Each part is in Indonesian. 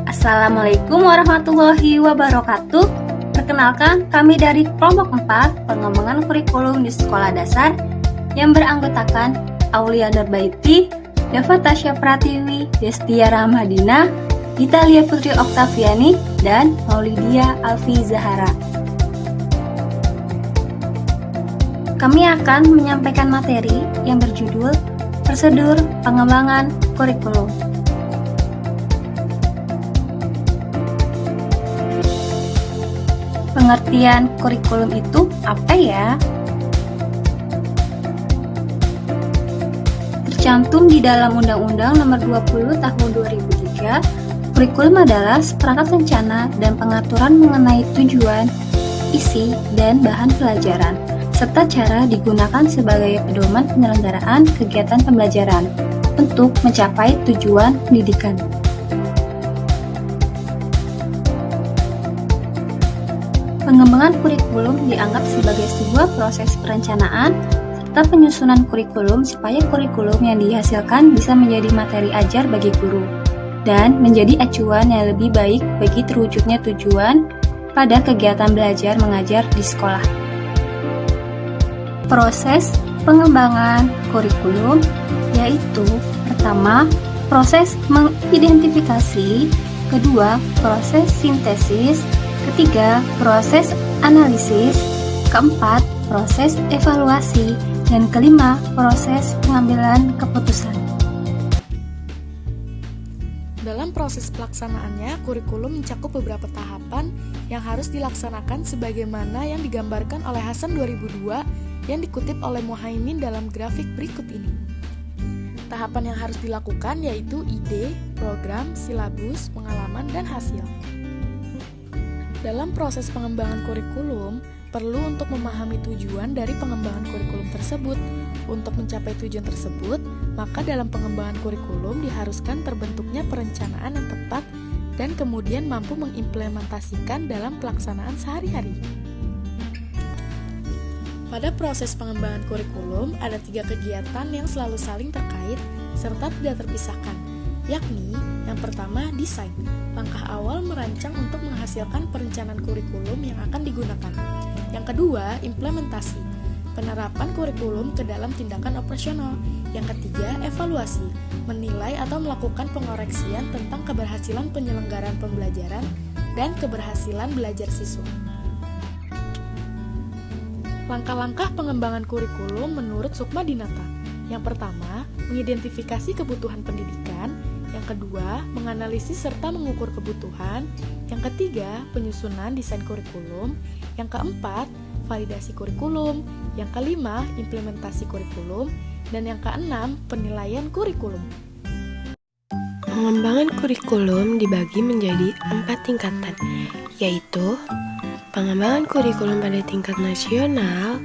Assalamualaikum warahmatullahi wabarakatuh. Perkenalkan, kami dari kelompok 4 pengembangan kurikulum di sekolah dasar yang beranggotakan Aulia Nurbaiti, Dava Tasya Pratiwi, Destia Rahmadina, Italia Putri Oktaviani, dan Maulidia Alfi Zahara. Kami akan menyampaikan materi yang berjudul Prosedur Pengembangan Kurikulum. Pengertian kurikulum itu apa ya? Tercantum di dalam Undang-Undang Nomor 20 Tahun 2003, kurikulum adalah seperangkat rencana dan pengaturan mengenai tujuan, isi, dan bahan pelajaran, serta cara digunakan sebagai pedoman penyelenggaraan kegiatan pembelajaran untuk mencapai tujuan pendidikan. Pengembangan kurikulum dianggap sebagai sebuah proses perencanaan serta penyusunan kurikulum supaya kurikulum yang dihasilkan bisa menjadi materi ajar bagi guru dan menjadi acuan yang lebih baik bagi terwujudnya tujuan pada kegiatan belajar mengajar di sekolah. Proses pengembangan kurikulum yaitu pertama, proses mengidentifikasi, kedua, proses sintesis, ketiga, proses analisis, keempat, proses evaluasi, dan kelima, proses pengambilan keputusan. Dalam proses pelaksanaannya, kurikulum mencakup beberapa tahapan yang harus dilaksanakan sebagaimana yang digambarkan oleh Hasan 2002 yang dikutip oleh Muhaimin dalam grafik berikut ini. Tahapan yang harus dilakukan yaitu ide, program, silabus, pengalaman, dan hasil. Dalam proses pengembangan kurikulum, perlu untuk memahami tujuan dari pengembangan kurikulum tersebut. Untuk mencapai tujuan tersebut, maka dalam pengembangan kurikulum diharuskan terbentuknya perencanaan yang tepat dan kemudian mampu mengimplementasikan dalam pelaksanaan sehari-hari. Pada proses pengembangan kurikulum, ada 3 kegiatan yang selalu saling terkait serta tidak terpisahkan, yakni yang pertama, desain. Langkah awal merancang untuk menghasilkan perencanaan kurikulum yang akan digunakan. Yang kedua, implementasi. Penerapan kurikulum ke dalam tindakan operasional. Yang ketiga, evaluasi. Menilai atau melakukan pengoreksian tentang keberhasilan penyelenggaraan pembelajaran dan keberhasilan belajar siswa. Langkah-langkah pengembangan kurikulum menurut Sukma Dinata. Yang pertama, mengidentifikasi kebutuhan pendidikan. Yang kedua, menganalisis serta mengukur kebutuhan. Yang ketiga, penyusunan desain kurikulum. Yang keempat, validasi kurikulum. Yang kelima, implementasi kurikulum. Dan yang keenam, penilaian kurikulum. Pengembangan kurikulum dibagi menjadi 4 tingkatan, yaitu pengembangan kurikulum pada tingkat nasional,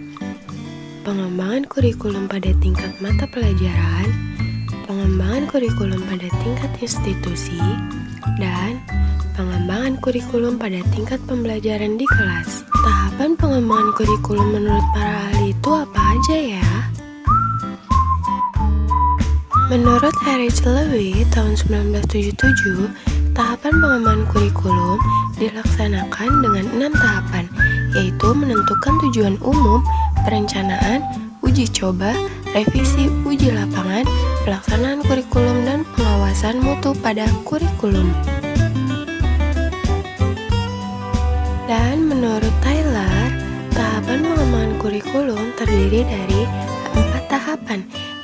pengembangan kurikulum pada tingkat mata pelajaran, pengembangan kurikulum pada tingkat institusi, dan pengembangan kurikulum pada tingkat pembelajaran di kelas. Tahapan pengembangan kurikulum menurut para ahli itu apa aja ya? Menurut H. Lewis tahun 1977, tahapan pengembangan kurikulum dilaksanakan dengan 6 tahapan, yaitu menentukan tujuan umum, perencanaan, uji coba, revisi uji lapangan, pelaksanaan kurikulum, dan pengawasan mutu pada kurikulum. Dan menurut Taylor, tahapan pengembangan kurikulum terdiri dari 4 tahapan,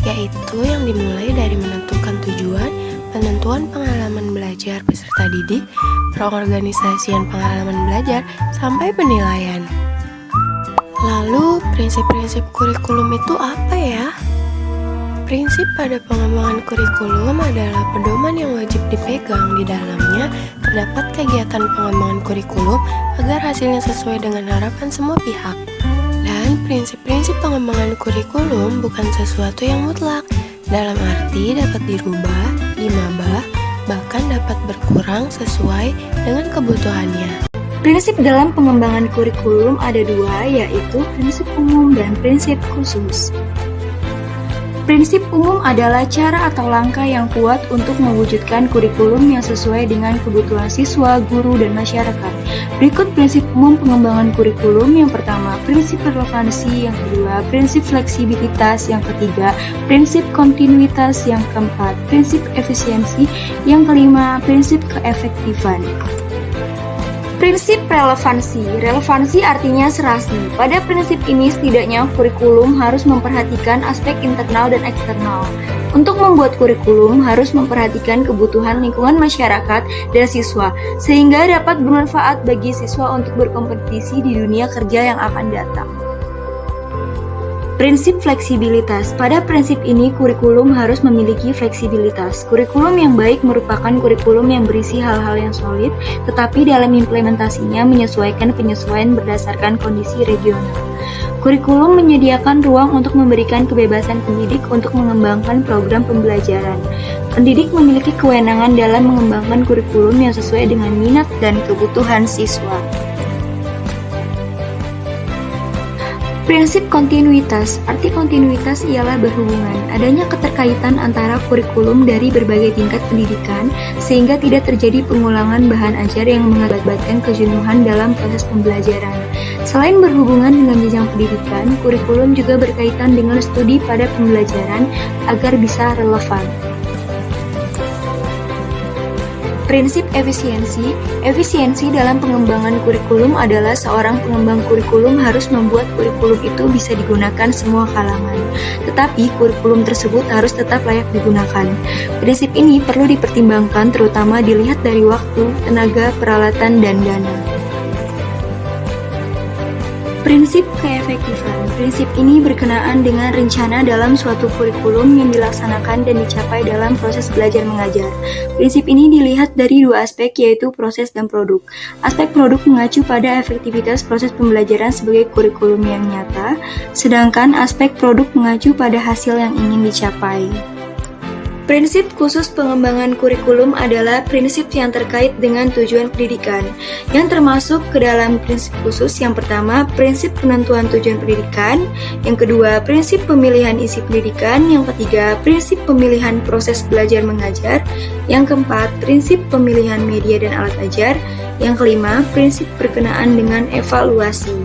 yaitu yang dimulai dari menentukan tujuan, penentuan pengalaman belajar peserta didik, pengorganisasian pengalaman belajar, sampai penilaian. Lalu, prinsip-prinsip kurikulum itu apa ya? Prinsip pada pengembangan kurikulum adalah pedoman yang wajib dipegang. Di dalamnya terdapat kegiatan pengembangan kurikulum agar hasilnya sesuai dengan harapan semua pihak. Dan prinsip-prinsip pengembangan kurikulum bukan sesuatu yang mutlak, dalam arti dapat dirubah, dimabah, bahkan dapat berkurang sesuai dengan kebutuhannya. Prinsip dalam pengembangan kurikulum ada 2, yaitu prinsip umum dan prinsip khusus. Prinsip umum adalah cara atau langkah yang kuat untuk mewujudkan kurikulum yang sesuai dengan kebutuhan siswa, guru, dan masyarakat. Berikut prinsip umum pengembangan kurikulum. Yang pertama, prinsip relevansi. Yang kedua, prinsip fleksibilitas. Yang ketiga, prinsip kontinuitas. Yang keempat, prinsip efisiensi. Yang kelima, prinsip keefektifan. Prinsip relevansi. Relevansi artinya serasi. Pada prinsip ini setidaknya kurikulum harus memperhatikan aspek internal dan eksternal. Untuk membuat kurikulum harus memperhatikan kebutuhan lingkungan masyarakat dan siswa, sehingga dapat bermanfaat bagi siswa untuk berkompetisi di dunia kerja yang akan datang. Prinsip fleksibilitas. Pada prinsip ini, kurikulum harus memiliki fleksibilitas. Kurikulum yang baik merupakan kurikulum yang berisi hal-hal yang solid, tetapi dalam implementasinya menyesuaikan penyesuaian berdasarkan kondisi regional. Kurikulum menyediakan ruang untuk memberikan kebebasan pendidik untuk mengembangkan program pembelajaran. Pendidik memiliki kewenangan dalam mengembangkan kurikulum yang sesuai dengan minat dan kebutuhan siswa. Prinsip kontinuitas. Arti kontinuitas ialah berhubungan. Adanya keterkaitan antara kurikulum dari berbagai tingkat pendidikan, sehingga tidak terjadi pengulangan bahan ajar yang mengakibatkan kejenuhan dalam proses pembelajaran. Selain berhubungan dengan jenjang pendidikan, kurikulum juga berkaitan dengan studi pada pembelajaran agar bisa relevan. Prinsip efisiensi. Efisiensi dalam pengembangan kurikulum adalah seorang pengembang kurikulum harus membuat kurikulum itu bisa digunakan semua kalangan. Tetapi kurikulum tersebut harus tetap layak digunakan. Prinsip ini perlu dipertimbangkan terutama dilihat dari waktu, tenaga, peralatan, dan dana. Prinsip keefektifan. Prinsip ini berkenaan dengan rencana dalam suatu kurikulum yang dilaksanakan dan dicapai dalam proses belajar mengajar. Prinsip ini dilihat dari dua aspek, yaitu proses dan produk. Aspek produk mengacu pada efektivitas proses pembelajaran sebagai kurikulum yang nyata, sedangkan aspek produk mengacu pada hasil yang ingin dicapai. Prinsip khusus pengembangan kurikulum adalah prinsip yang terkait dengan tujuan pendidikan, yang termasuk ke dalam prinsip khusus. Yang pertama, prinsip penentuan tujuan pendidikan. Yang kedua, prinsip pemilihan isi pendidikan. Yang ketiga, prinsip pemilihan proses belajar mengajar. Yang keempat, prinsip pemilihan media dan alat ajar. Yang kelima, prinsip berkenaan dengan evaluasi.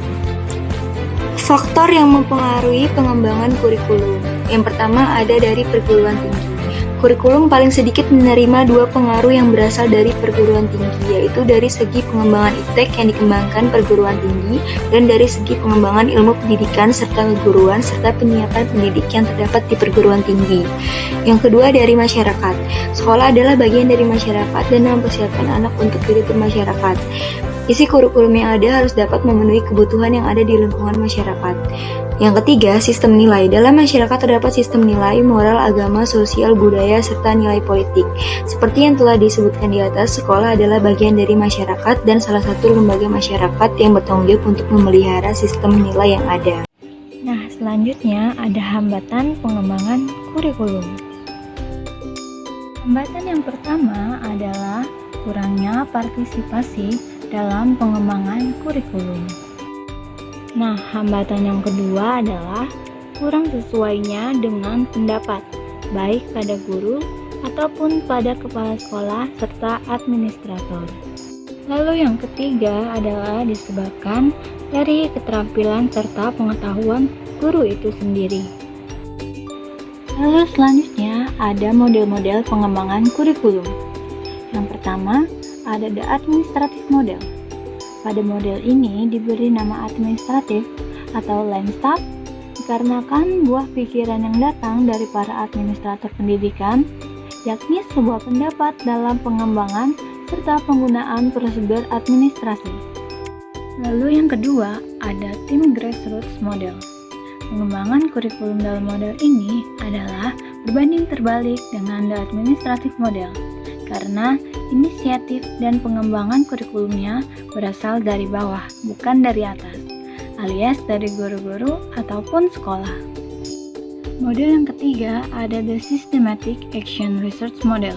Faktor yang mempengaruhi pengembangan kurikulum. Yang pertama ada dari perguruan tinggi. Kurikulum paling sedikit menerima dua pengaruh yang berasal dari perguruan tinggi, yaitu dari segi pengembangan iptek yang dikembangkan perguruan tinggi, dan dari segi pengembangan ilmu pendidikan serta keguruan, serta penyiapan pendidik yang terdapat di perguruan tinggi. Yang kedua dari masyarakat. Sekolah adalah bagian dari masyarakat dan mempersiapkan anak untuk hidup bermasyarakat. Isi kurikulum yang ada harus dapat memenuhi kebutuhan yang ada di lingkungan masyarakat. Yang ketiga, sistem nilai. Dalam masyarakat terdapat sistem nilai, moral, agama, sosial, budaya, serta nilai politik. Seperti yang telah disebutkan di atas, sekolah adalah bagian dari masyarakat dan salah satu lembaga masyarakat yang bertanggung jawab untuk memelihara sistem nilai yang ada. Nah, selanjutnya ada hambatan pengembangan kurikulum. Hambatan yang pertama adalah kurangnya partisipasi dalam pengembangan kurikulum. Nah, hambatan yang kedua adalah kurang sesuainya dengan pendapat, baik pada guru ataupun pada kepala sekolah serta administrator. Lalu yang ketiga adalah disebabkan dari keterampilan serta pengetahuan guru itu sendiri. Lalu selanjutnya ada model-model pengembangan kurikulum. Yang pertama, ada the administrative model. Pada model ini diberi nama administratif atau Lemstad dikarenakan buah pikiran yang datang dari para administrator pendidikan, yakni sebuah pendapat dalam pengembangan serta penggunaan prosedur administrasi. Lalu yang kedua, ada tim grassroots model. Pengembangan kurikulum dalam model ini adalah berbanding terbalik dengan the administrative model, karena inisiatif dan pengembangan kurikulumnya berasal dari bawah, bukan dari atas, alias dari guru-guru ataupun sekolah. Model yang ketiga ada the Systematic Action Research Model.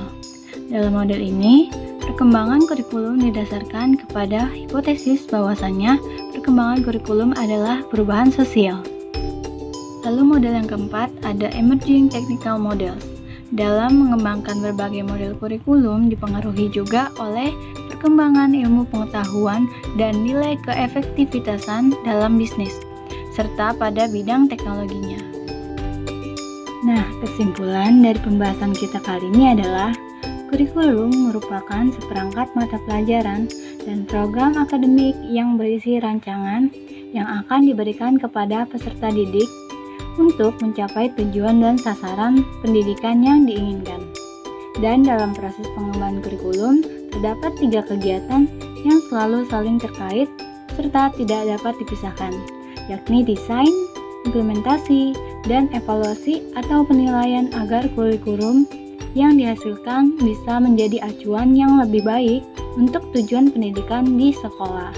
Dalam model ini, perkembangan kurikulum didasarkan kepada hipotesis bahwasannya perkembangan kurikulum adalah perubahan sosial. Lalu model yang keempat ada Emerging Technical Models. Dalam mengembangkan berbagai model kurikulum dipengaruhi juga oleh perkembangan ilmu pengetahuan dan nilai keefektivitasan dalam bisnis, serta pada bidang teknologinya. Nah, kesimpulan dari pembahasan kita kali ini adalah kurikulum merupakan seperangkat mata pelajaran dan program akademik yang berisi rancangan yang akan diberikan kepada peserta didik untuk mencapai tujuan dan sasaran pendidikan yang diinginkan. Dan dalam proses pengembangan kurikulum, terdapat 3 kegiatan yang selalu saling terkait serta tidak dapat dipisahkan, yakni desain, implementasi, dan evaluasi atau penilaian agar kurikulum yang dihasilkan bisa menjadi acuan yang lebih baik untuk tujuan pendidikan di sekolah.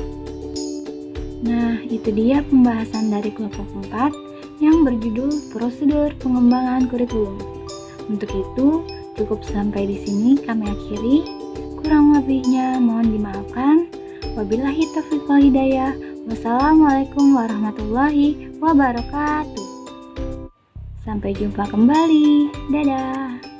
Nah, itu dia pembahasan dari kelompok 4 yang berjudul Prosedur Pengembangan Kurikulum. Untuk itu, cukup sampai di sini kami akhiri. Kurang lebihnya mohon dimaafkan. Wabillahi taufiq wal hidayah. Wassalamualaikum warahmatullahi wabarakatuh. Sampai jumpa kembali. Dadah.